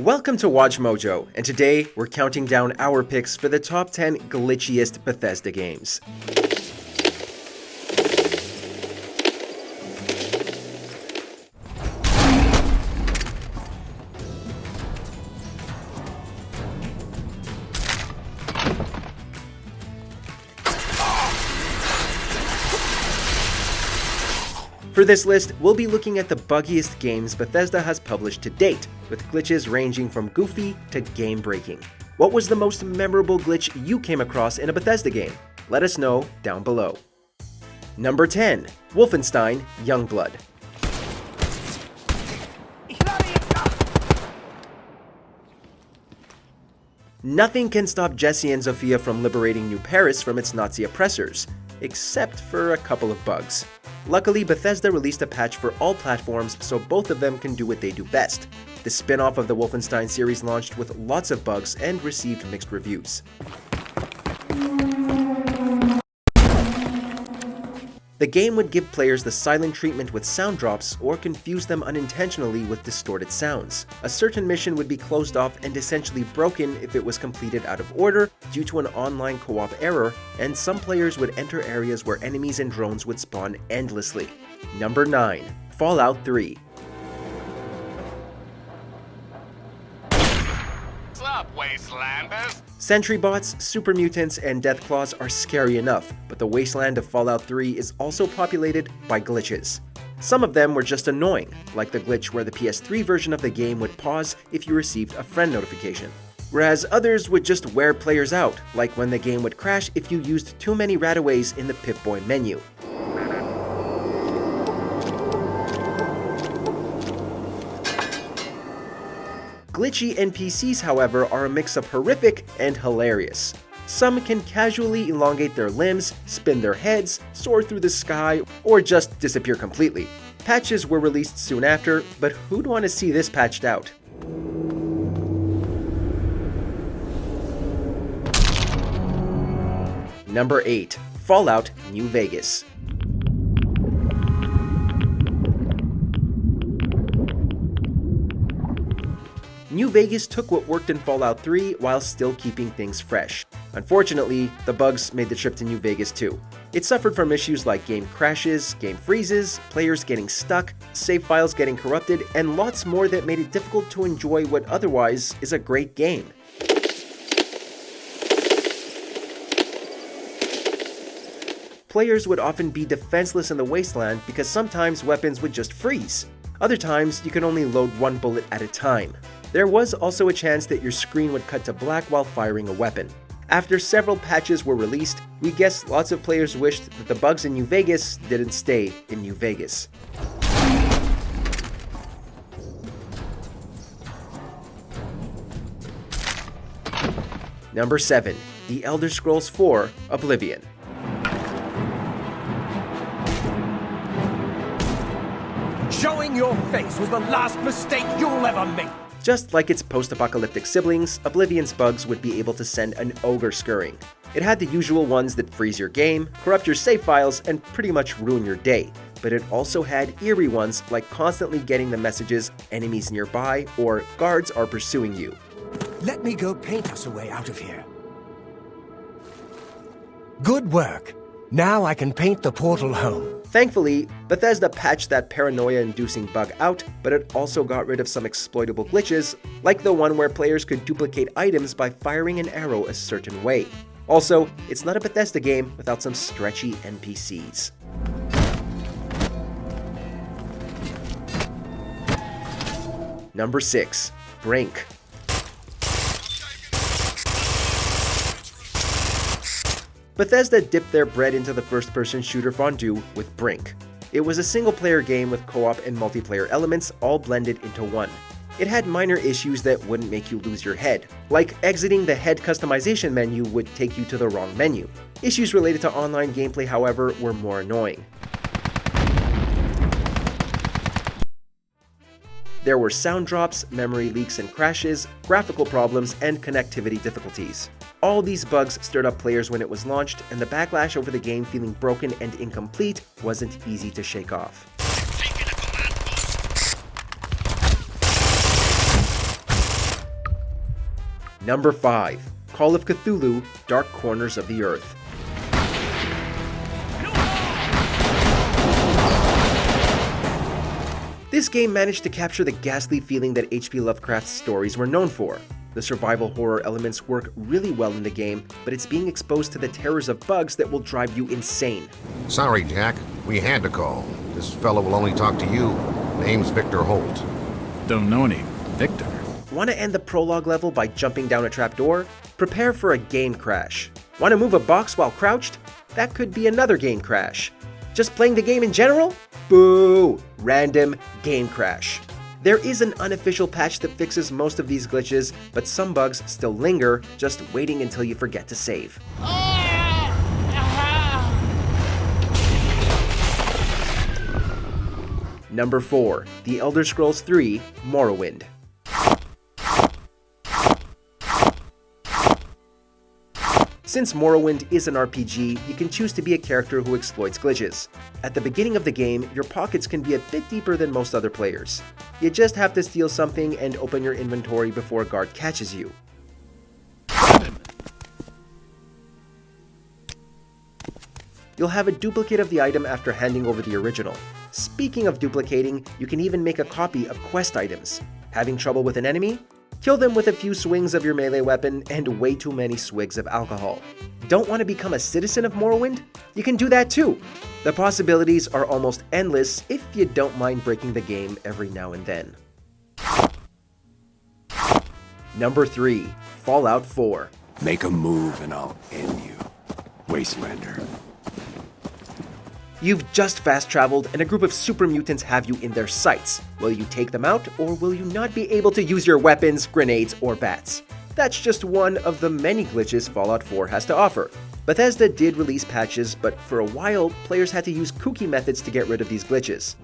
Welcome to WatchMojo, and today we're counting down our picks for the top 10 glitchiest Bethesda games. For this list, we'll be looking at the buggiest games Bethesda has published to date, with glitches ranging from goofy to game-breaking. What was the most memorable glitch you came across in a Bethesda game? Let us know down below. Number 10. Wolfenstein Youngblood. Nothing can stop Jesse and Zofia from liberating New Paris from its Nazi oppressors, except for a couple of bugs. Luckily, Bethesda released a patch for all platforms so both of them can do what they do best. The spin-off of the Wolfenstein series launched with lots of bugs and received mixed reviews. The game would give players the silent treatment with sound drops or confuse them unintentionally with distorted sounds. A certain mission would be closed off and essentially broken if it was completed out of order due to an online co-op error, and some players would enter areas where enemies and drones would spawn endlessly. Number 9. Fallout 3. What's up, Wastelanders? Sentry bots, super mutants, and deathclaws are scary enough, but the wasteland of Fallout 3 is also populated by glitches. Some of them were just annoying, like the glitch where the PS3 version of the game would pause if you received a friend notification. Whereas others would just wear players out, like when the game would crash if you used too many rataways in the Pip-Boy menu. Glitchy NPCs, however, are a mix of horrific and hilarious. Some can casually elongate their limbs, spin their heads, soar through the sky, or just disappear completely. Patches were released soon after, but who'd want to see this patched out? Number 8. Fallout New Vegas. New Vegas took what worked in Fallout 3 while still keeping things fresh. Unfortunately, the bugs made the trip to New Vegas too. It suffered from issues like game crashes, game freezes, players getting stuck, save files getting corrupted, and lots more that made it difficult to enjoy what otherwise is a great game. Players would often be defenseless in the wasteland because sometimes weapons would just freeze. Other times, you could only load one bullet at a time. There was also a chance that your screen would cut to black while firing a weapon. After several patches were released, we guess lots of players wished that the bugs in New Vegas didn't stay in New Vegas. Number 7. The Elder Scrolls 4: Oblivion. Showing your face was the last mistake you'll ever make. Just like its post-apocalyptic siblings, Oblivion's bugs would be able to send an ogre scurrying. It had the usual ones that freeze your game, corrupt your save files, and pretty much ruin your day. But it also had eerie ones like constantly getting the messages "enemies nearby" or "guards are pursuing you." Let me go paint us a way out of here. Good work. Now I can paint the portal home. Thankfully, Bethesda patched that paranoia-inducing bug out, but it also got rid of some exploitable glitches, like the one where players could duplicate items by firing an arrow a certain way. Also, it's not a Bethesda game without some stretchy NPCs. Number 6. Brink. Bethesda dipped their bread into the first-person shooter fondue with Brink. It was a single-player game with co-op and multiplayer elements all blended into one. It had minor issues that wouldn't make you lose your head, like exiting the head customization menu would take you to the wrong menu. Issues related to online gameplay, however, were more annoying. There were sound drops, memory leaks and crashes, graphical problems, and connectivity difficulties. All these bugs stirred up players when it was launched, and the backlash over the game feeling broken and incomplete wasn't easy to shake off. Number 5. Call of Cthulhu: Dark Corners of the Earth. This game managed to capture the ghastly feeling that H.P. Lovecraft's stories were known for. The survival horror elements work really well in the game, but it's being exposed to the terrors of bugs that will drive you insane. Sorry, Jack. We had to call. This fellow will only talk to you. Name's Victor Holt. Don't know any Victor. Want to end the prologue level by jumping down a trapdoor? Prepare for a game crash. Want to move a box while crouched? That could be another game crash. Just playing the game in general? Boo! Random game crash. There is an unofficial patch that fixes most of these glitches, but some bugs still linger, just waiting until you forget to save. Number 4. The Elder Scrolls III: Morrowind. Since Morrowind is an RPG, you can choose to be a character who exploits glitches. At the beginning of the game, your pockets can be a bit deeper than most other players. You just have to steal something and open your inventory before a guard catches you. You'll have a duplicate of the item after handing over the original. Speaking of duplicating, you can even make a copy of quest items. Having trouble with an enemy? Kill them with a few swings of your melee weapon and way too many swigs of alcohol. Don't want to become a citizen of Morrowind? You can do that too! The possibilities are almost endless if you don't mind breaking the game every now and then. Number 3. Fallout 4. Make a move and I'll end you, Wastelander. You've just fast-traveled and a group of super mutants have you in their sights. Will you take them out, or will you not be able to use your weapons, grenades, or bats? That's just one of the many glitches Fallout 4 has to offer. Bethesda did release patches, but for a while, players had to use kooky methods to get rid of these glitches.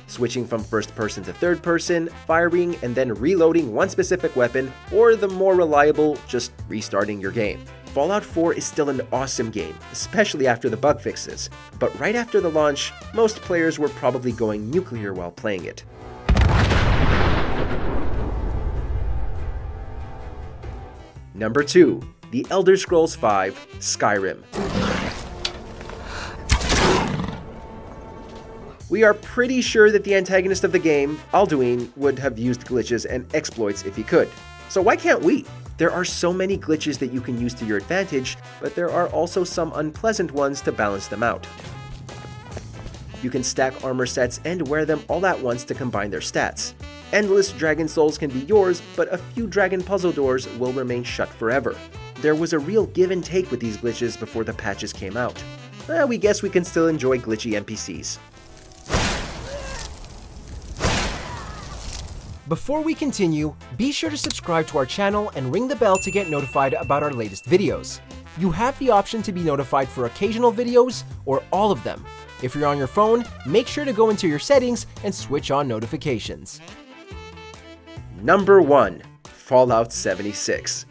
Switching from first person to third person, firing and then reloading one specific weapon, or the more reliable, just restarting your game. Fallout 4 is still an awesome game, especially after the bug fixes, but right after the launch, most players were probably going nuclear while playing it. Number 2. The Elder Scrolls V: Skyrim. We are pretty sure that the antagonist of the game, Alduin, would have used glitches and exploits if he could. So why can't we? There are so many glitches that you can use to your advantage, but there are also some unpleasant ones to balance them out. You can stack armor sets and wear them all at once to combine their stats. Endless dragon souls can be yours, but a few dragon puzzle doors will remain shut forever. There was a real give and take with these glitches before the patches came out. We guess we can still enjoy glitchy NPCs. Before we continue, be sure to subscribe to our channel and ring the bell to get notified about our latest videos. You have the option to be notified for occasional videos or all of them. If you're on your phone, make sure to go into your settings and switch on notifications. Number 1. Fallout 76.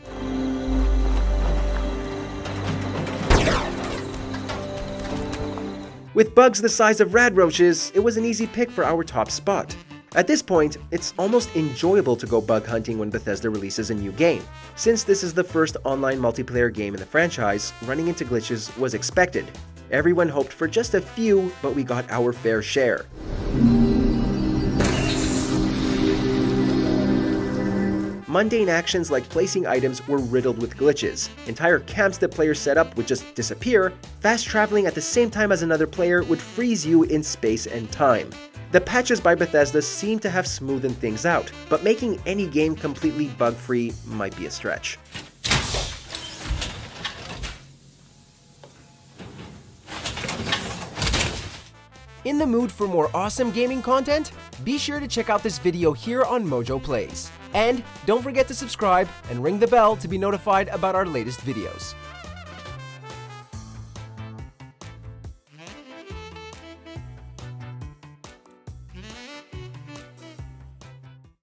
With bugs the size of radroaches, it was an easy pick for our top spot. At this point, it's almost enjoyable to go bug hunting when Bethesda releases a new game. Since this is the first online multiplayer game in the franchise, running into glitches was expected. Everyone hoped for just a few, but we got our fair share. Mundane actions like placing items were riddled with glitches. Entire camps that players set up would just disappear. Fast traveling at the same time as another player would freeze you in space and time. The patches by Bethesda seem to have smoothened things out, but making any game completely bug-free might be a stretch. In the mood for more awesome gaming content? Be sure to check out this video here on Mojo Plays. And don't forget to subscribe and ring the bell to be notified about our latest videos.